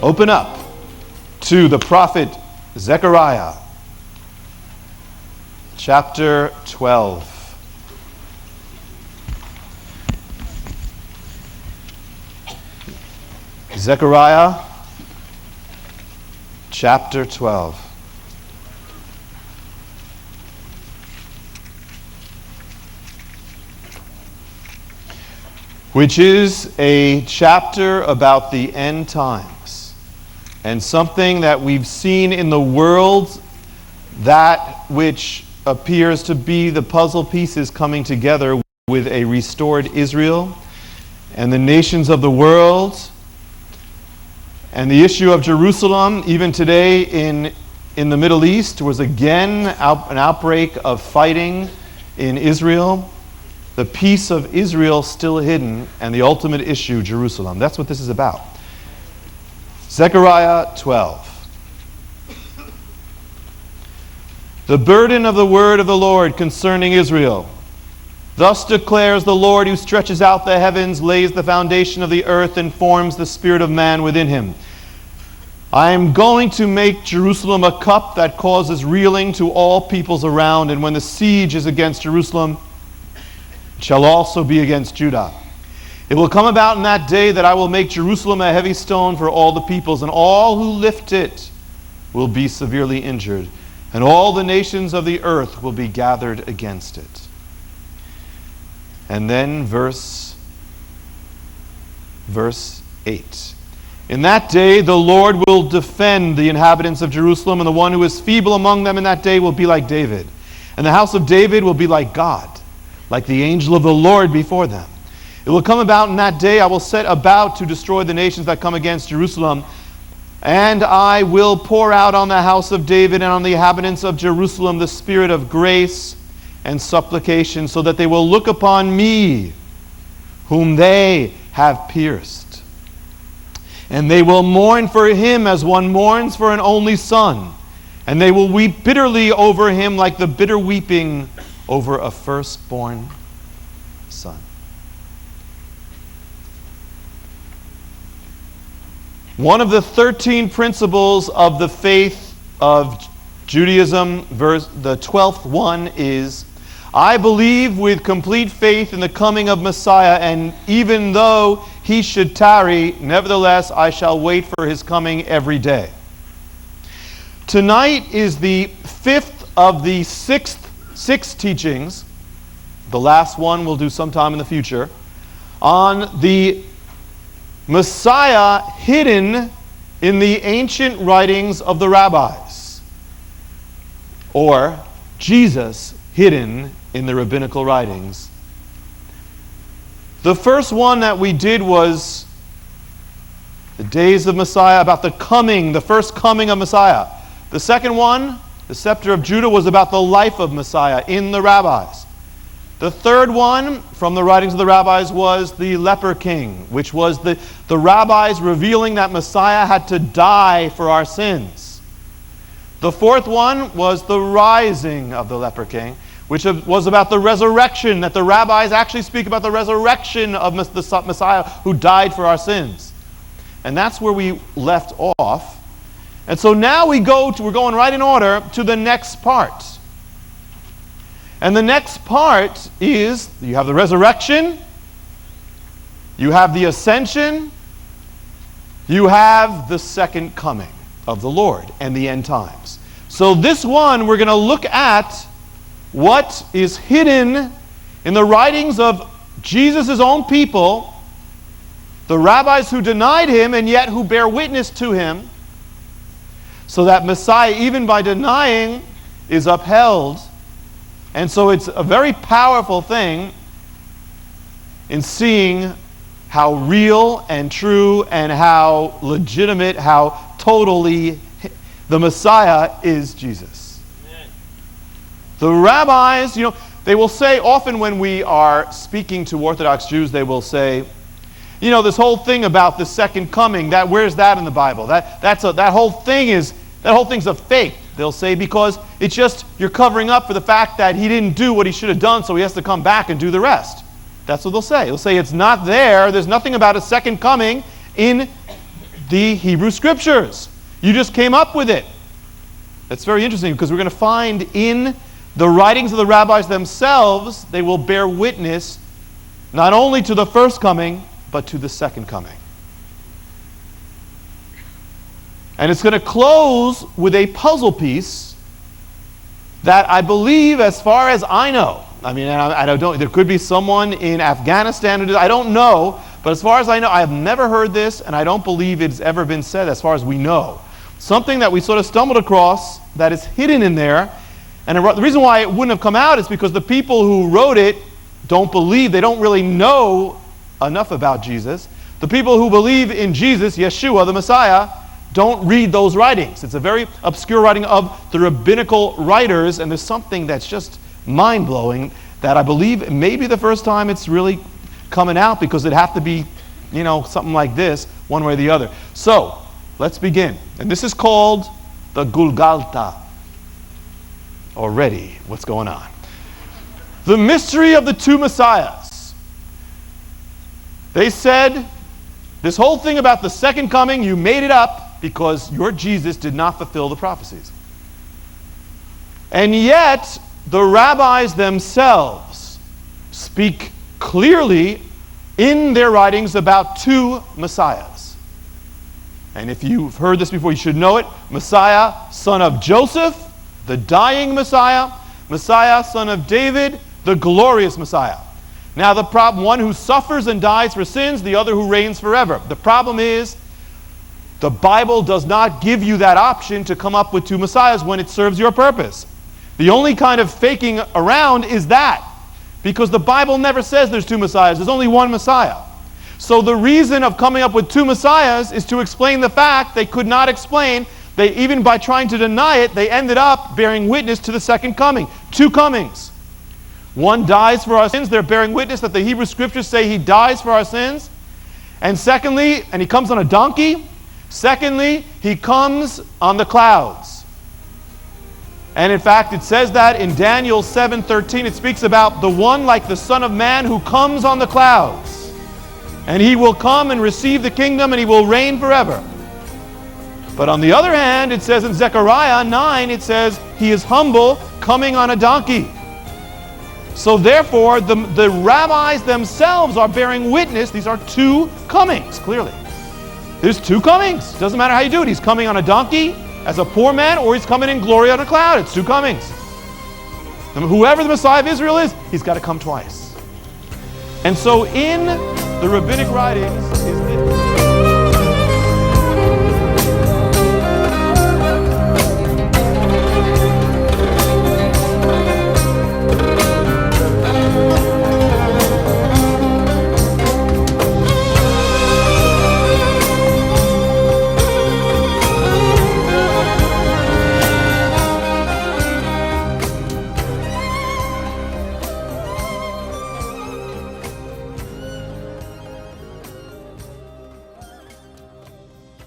Open up to the prophet Zechariah, chapter 12. Zechariah, chapter 12. Which is a chapter about the end times, and something that we've seen in the world, that which appears to be the puzzle pieces coming together with a restored Israel and the nations of the world, and the issue of Jerusalem. Even today in the Middle East was again an outbreak of fighting in Israel. The peace of Israel still hidden, and the ultimate issue, Jerusalem. That's what this is about. Zechariah 12. The burden of the word of the Lord concerning Israel. Thus declares the Lord, who stretches out the heavens, lays the foundation of the earth, and forms the spirit of man within him. I am going to make Jerusalem a cup that causes reeling to all peoples around, and when the siege is against Jerusalem, shall also be against Judah. It will come about in that day that I will make Jerusalem a heavy stone for all the peoples, and all who lift it will be severely injured, and all the nations of the earth will be gathered against it. And then verse 8. In that day the Lord will defend the inhabitants of Jerusalem, and the one who is feeble among them in that day will be like David, and the house of David will be like God, like the angel of the Lord before them. It will come about in that day, I will set about to destroy the nations that come against Jerusalem, and I will pour out on the house of David and on the inhabitants of Jerusalem the spirit of grace and supplication, so that they will look upon me, whom they have pierced. And they will mourn for him as one mourns for an only son, and they will weep bitterly over him like the bitter weeping over a firstborn son. One of the 13 principles of the faith of Judaism, the 12th one is, I believe with complete faith in the coming of Messiah, and even though he should tarry, nevertheless I shall wait for his coming every day. Tonight is the fifth of the six teachings, the last one we'll do sometime in the future, on the Messiah hidden in the ancient writings of the rabbis, or Jesus hidden in the rabbinical writings. The first one that we did was the days of Messiah, about the first coming of Messiah. The second one, the scepter of Judah, was about the life of Messiah in the rabbis. The third one from the writings of the rabbis was the leper king, which was the rabbis revealing that Messiah had to die for our sins. The fourth one was the rising of the leper king, which was about the resurrection, that the rabbis actually speak about the resurrection of the Messiah who died for our sins. And that's where we left off. And so now we're going right in order to the next part. And the next part is, you have the resurrection, you have the ascension, you have the second coming of the Lord and the end times. So this one, we're going to look at what is hidden in the writings of Jesus' own people, the rabbis who denied him and yet who bear witness to him, so that Messiah, even by denying, is upheld. And so it's a very powerful thing in seeing how real and true and how legitimate, how totally the Messiah is Jesus. Amen. The rabbis, they will say often when we are speaking to Orthodox Jews, they will say, this whole thing about the second coming, where's that in the Bible? That whole thing's a fake. They'll say, because it's just you're covering up for the fact that he didn't do what he should have done, so he has to come back and do the rest. That's what they'll say. They'll say it's not there. There's nothing about a second coming in the Hebrew Scriptures. You just came up with it. That's very interesting because we're going to find in the writings of the rabbis themselves, they will bear witness not only to the first coming, but to the second coming. And it's going to close with a puzzle piece that I believe, as far as I know, I mean, I don't. There could be someone in Afghanistan who does, I don't know, but as far as I know, I have never heard this, and I don't believe it's ever been said as far as we know. Something that we sort of stumbled across that is hidden in there, and the reason why it wouldn't have come out is because the people who wrote it don't believe, they don't really know enough about Jesus. The people who believe in Jesus, Yeshua, the Messiah, don't read those writings. It's a very obscure writing of the rabbinical writers, and there's something that's just mind-blowing that I believe maybe the first time it's really coming out, because it'd have to be, something like this, one way or the other. So, let's begin. And this is called the Gulgatah. Already, what's going on? The mystery of the two Messiahs. They said, this whole thing about the second coming, you made it up because your Jesus did not fulfill the prophecies. And yet, the rabbis themselves speak clearly in their writings about two Messiahs. And if you've heard this before, you should know it. Messiah, son of Joseph, the dying Messiah. Messiah, son of David, the glorious Messiah. Now the problem, one who suffers and dies for sins, the other who reigns forever. The problem is, the Bible does not give you that option to come up with two Messiahs when it serves your purpose. The only kind of faking around is that, because the Bible never says there's two Messiahs. There's only one Messiah. So the reason of coming up with two Messiahs is to explain the fact they could not explain. They, even by trying to deny it, they ended up bearing witness to the second coming. Two comings. One dies for our sins. They're bearing witness that the Hebrew Scriptures say he dies for our sins. And secondly, and he comes on a donkey. Secondly, he comes on the clouds. And in fact, it says that in Daniel 7:13, it speaks about the one like the Son of Man who comes on the clouds. And he will come and receive the kingdom, and he will reign forever. But on the other hand, it says in Zechariah 9, it says, he is humble, coming on a donkey. So therefore, the rabbis themselves are bearing witness. These are two comings, clearly. There's two comings. Doesn't matter how you do it. He's coming on a donkey as a poor man, or he's coming in glory on a cloud. It's two comings. And whoever the Messiah of Israel is, he's got to come twice. And so in the rabbinic writings is